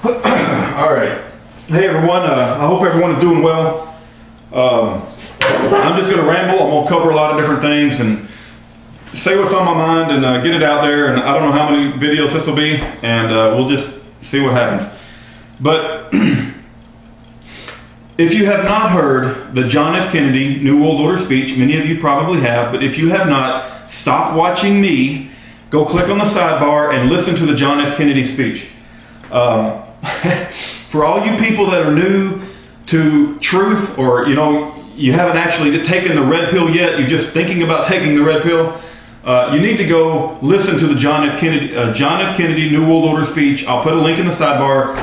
All right. Hey everyone, I hope everyone is doing well. I'm just going to ramble. I'm going to cover a lot of different things and say what's on my mind and get it out there. And I don't know how many videos this will be, and we'll just see what happens. But if you have not heard the John F. Kennedy New World Order speech, many of you probably have, but if you have not, stop watching me, go click on the sidebar and listen to the John F. Kennedy speech. For all you people that are new to truth, or you haven't actually taken the red pill yet, you're just thinking about taking the red pill, you need to go listen to the John F. Kennedy New World Order speech. I'll put a link in the sidebar.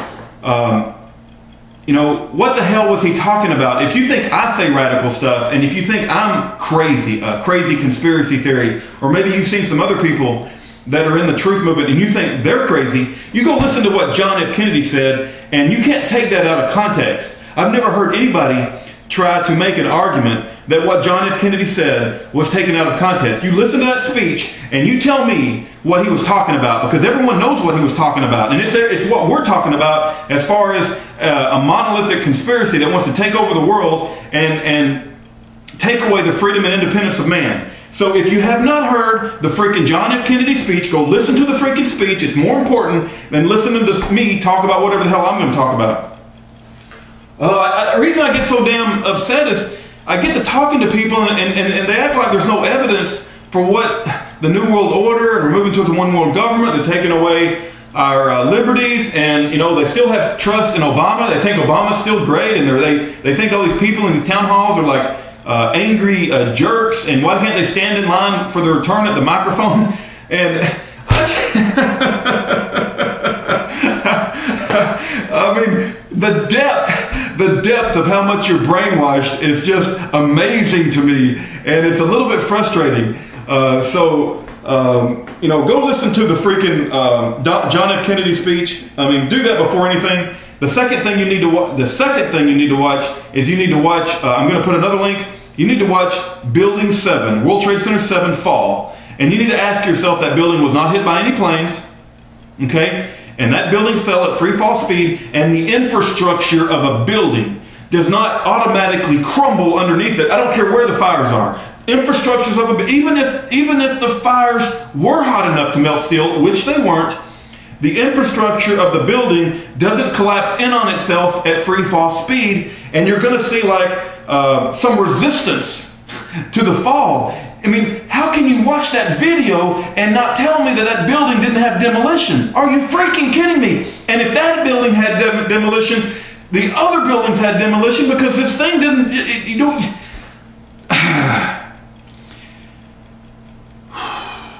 What the hell was he talking about? If you think I say radical stuff, and if you think I'm crazy, crazy conspiracy theory, or maybe you've seen some other people that are in the truth movement and you think they're crazy, you go listen to what John F. Kennedy said, and you can't take that out of context. I've never heard anybody try to make an argument that what John F. Kennedy said was taken out of context. You listen to that speech and you tell me what he was talking about, because everyone knows what he was talking about, and it's what we're talking about as far as a monolithic conspiracy that wants to take over the world and take away the freedom and independence of man. So if you have not heard the freaking John F. Kennedy speech, go listen to the freaking speech. It's more important than listening to me talk about whatever the hell I'm going to talk about. The reason I get so damn upset is I get to talking to people and they act like there's no evidence for what the New World Order, and we're moving towards a one world government. They're taking away our liberties, and they still have trust in Obama. They think Obama's still great, and they think all these people in these town halls are like angry jerks, and why can't they stand in line for the return at the microphone? And I mean, the depth of how much you're brainwashed is just amazing to me, and it's a little bit frustrating. Go listen to the freaking John F. Kennedy speech. I mean, do that before anything. The second thing you need to watch is you need to watch. I'm going to put another link. You need to watch Building 7, World Trade Center 7 fall, and you need to ask yourself, that building was not hit by any planes, okay? And that building fell at free fall speed, and the infrastructure of a building does not automatically crumble underneath it. I don't care where the fires are. Infrastructures of a even if the fires were hot enough to melt steel, which they weren't, the infrastructure of the building doesn't collapse in on itself at free fall speed, and you're going to see like some resistance to the fall. I mean, how can you watch that video and not tell me that that building didn't have demolition? Are you freaking kidding me? And if that building had demolition, the other buildings had demolition, because this thing didn't,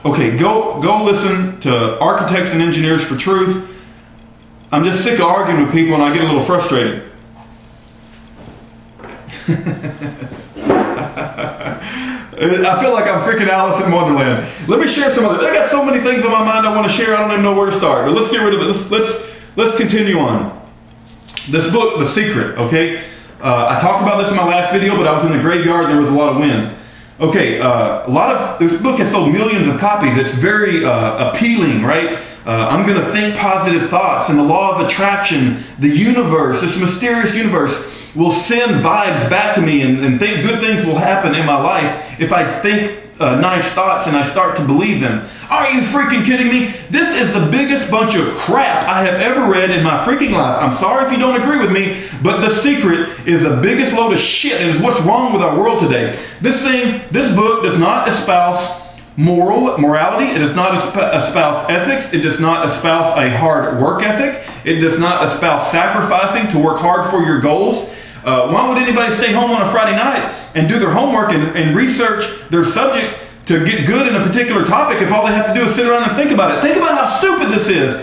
Okay, go listen to Architects and Engineers for Truth. I'm just sick of arguing with people, and I get a little frustrated. I feel like I'm freaking Alice in Wonderland. Let me share some other. I got so many things on my mind I want to share. I don't even know where to start. But let's get rid of it. Let's continue on. This book, The Secret. Okay, I talked about this in my last video, but I was in the graveyard. There was a lot of wind. Okay, this book has sold millions of copies. It's very appealing, right? I'm going to think positive thoughts, and the law of attraction, the universe, this mysterious universe, will send vibes back to me, and think good things will happen in my life if I think nice thoughts and I start to believe them. Are you freaking kidding me? This is the biggest bunch of crap I have ever read in my freaking life. I'm sorry if you don't agree with me, but The Secret is the biggest load of shit. It is what's wrong with our world today. This book does not espouse morality. It does not espouse ethics. It does not espouse a hard work ethic. It does not espouse sacrificing to work hard for your goals. Why would anybody stay home on a Friday night and do their homework and research their subject to get good in a particular topic if all they have to do is sit around and think about it? Think about how stupid this is.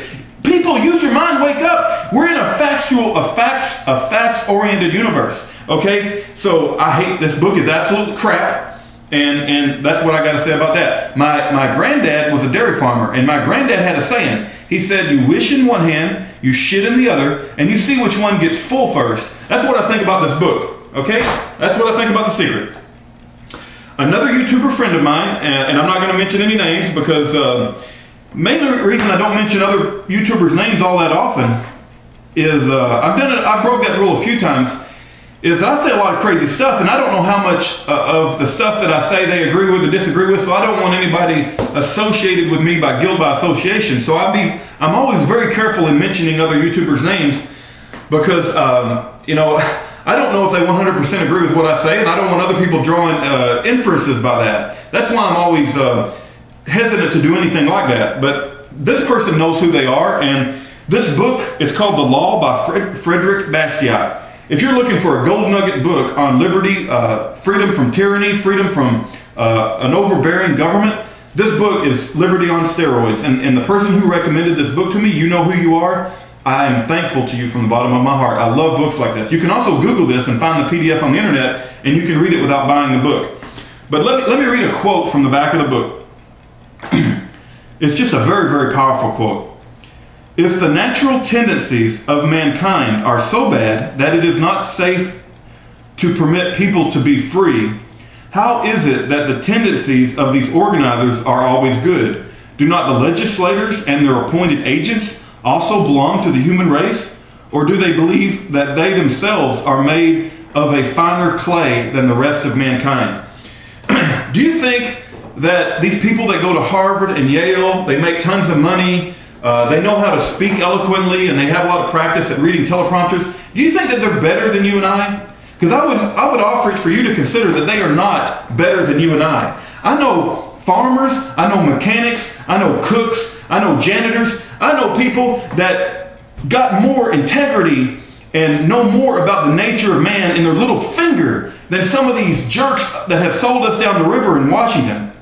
People, use your mind, wake up. We're in a facts-oriented universe. Okay? So I hate this book. Is absolute crap. And that's what I got to say about that. My granddad was a dairy farmer, and my granddad had a saying. He said, you wish in one hand, you shit in the other, and you see which one gets full first. That's what I think about this book, okay? That's what I think about The Secret. Another YouTuber friend of mine, and I'm not going to mention any names because mainly the reason I don't mention other YouTubers' names all that often is I broke that rule a few times. Is I say a lot of crazy stuff, and I don't know how much of the stuff that I say they agree with or disagree with, so I don't want anybody associated with me by guilt by association. So I'm always very careful in mentioning other YouTubers' names because, you know, I don't know if they 100% agree with what I say, and I don't want other people drawing inferences by that. That's why I'm always hesitant to do anything like that. But this person knows who they are, and this book is called The Law by Frederick Bastiat. If you're looking for a gold nugget book on liberty, freedom from tyranny, freedom from an overbearing government, this book is liberty on steroids. And the person who recommended this book to me, you know who you are. I am thankful to you from the bottom of my heart. I love books like this. You can also Google this and find the PDF on the internet, and you can read it without buying the book. But let me read a quote from the back of the book. It's just a very, very powerful quote. If the natural tendencies of mankind are so bad that it is not safe to permit people to be free, how is it that the tendencies of these organizers are always good? Do not the legislators and their appointed agents also belong to the human race? Or do they believe that they themselves are made of a finer clay than the rest of mankind? Do you think that these people that go to Harvard and Yale, they make tons of money, they know how to speak eloquently, and they have a lot of practice at reading teleprompters? Do you think that they're better than you and I? Because I would offer it for you to consider that they are not better than you and I. I know farmers, I know mechanics, I know cooks, I know janitors, I know people that got more integrity and know more about the nature of man in their little finger than some of these jerks that have sold us down the river in Washington.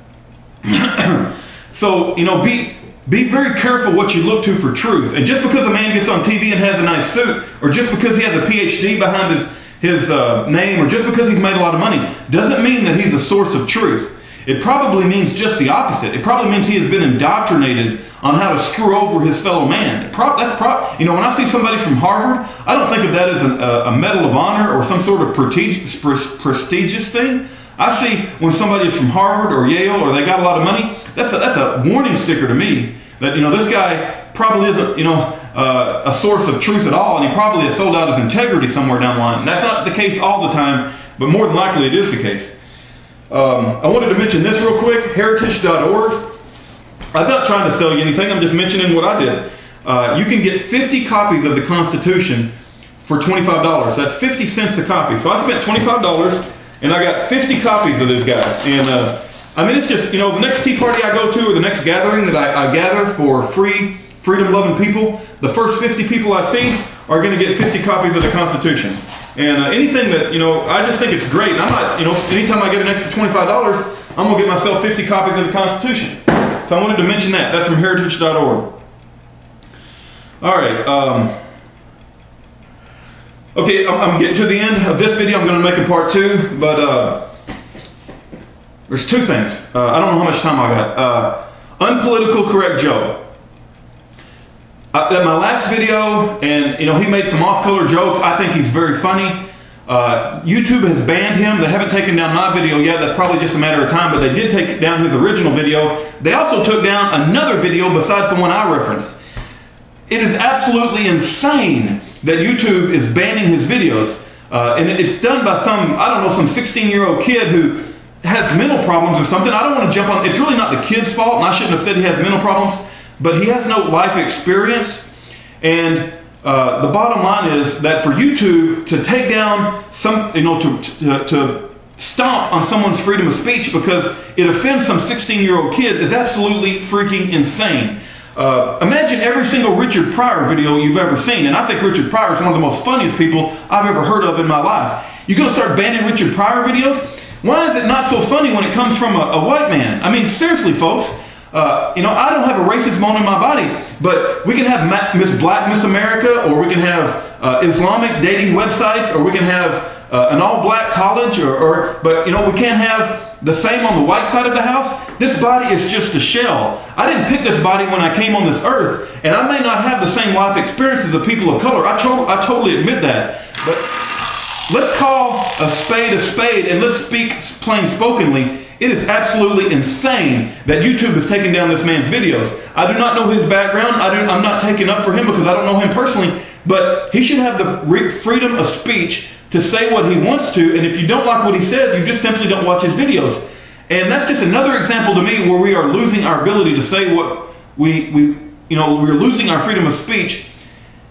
So, you know, be very careful what you look to for truth. And just because a man gets on TV and has a nice suit, or just because he has a PhD behind his name, or just because he's made a lot of money, doesn't mean that he's a source of truth. It probably means just the opposite. It probably means he has been indoctrinated on how to screw over his fellow man. You know, when I see somebody from Harvard, I don't think of that as a Medal of Honor or some sort of prestigious thing. I see when somebody is from Harvard or Yale or they got a lot of money, that's a warning sticker to me that, you know, this guy probably isn't, you know, a source of truth at all, and he probably has sold out his integrity somewhere down the line. And that's not the case all the time, but more than likely it is the case. I wanted to mention this real quick, heritage.org. I'm not trying to sell you anything, I'm just mentioning what I did. You can get 50 copies of the Constitution for $25. That's 50 cents a copy. So I spent $25 and I got 50 copies of this guy. And I mean, it's just, you know, the next tea party I go to or the next gathering that I gather for free, freedom-loving people, the first 50 people I see are going to get 50 copies of the Constitution. And anything that, you know, I just think it's great. I'm not, you know, anytime I get an extra $25, I'm going to get myself 50 copies of the Constitution. So I wanted to mention that. That's from heritage.org. All right. Okay, I'm getting to the end of this video. I'm going to make a part 2, but there's 2 things. I don't know how much time I got. UnpoliticalcorrectJo. At my last video, and, you know, he made some off-color jokes. I think he's very funny. YouTube has banned him. They haven't taken down my video yet. That's probably just a matter of time, but they did take down his original video. They also took down another video besides the one I referenced. It is absolutely insane that YouTube is banning his videos. And it's done by some, I don't know, some 16-year-old kid who has mental problems or something. I don't want to jump on. It's really not the kid's fault, and I shouldn't have said he has mental problems. But he has no life experience, and the bottom line is that for YouTube to take down some, you know, to stomp on someone's freedom of speech because it offends some 16-year-old kid is absolutely freaking insane. Imagine every single Richard Pryor video you've ever seen, and I think Richard Pryor is one of the most funniest people I've ever heard of in my life. You're going to start banning Richard Pryor videos? Why is it not so funny when it comes from a white man? I mean, seriously, folks. You know, I don't have a racist bone in my body, but we can have Miss Black Miss America, or we can have Islamic dating websites, or we can have an all-black college, but, you know, we can't have the same on the white side of the house. This body is just a shell. I didn't pick this body when I came on this earth, and I may not have the same life experiences of people of color. I totally admit that. But let's call a spade, and let's speak plain spokenly. It is absolutely insane that YouTube is taking down this man's videos. I do not know his background. I'm not taking up for him because I don't know him personally. But he should have the freedom of speech to say what he wants to, and if you don't like what he says, you just simply don't watch his videos. And that's just another example to me where we are losing our ability to say what we're losing our freedom of speech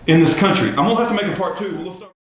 in this country. I'm going to have to make a part 2. We'll start.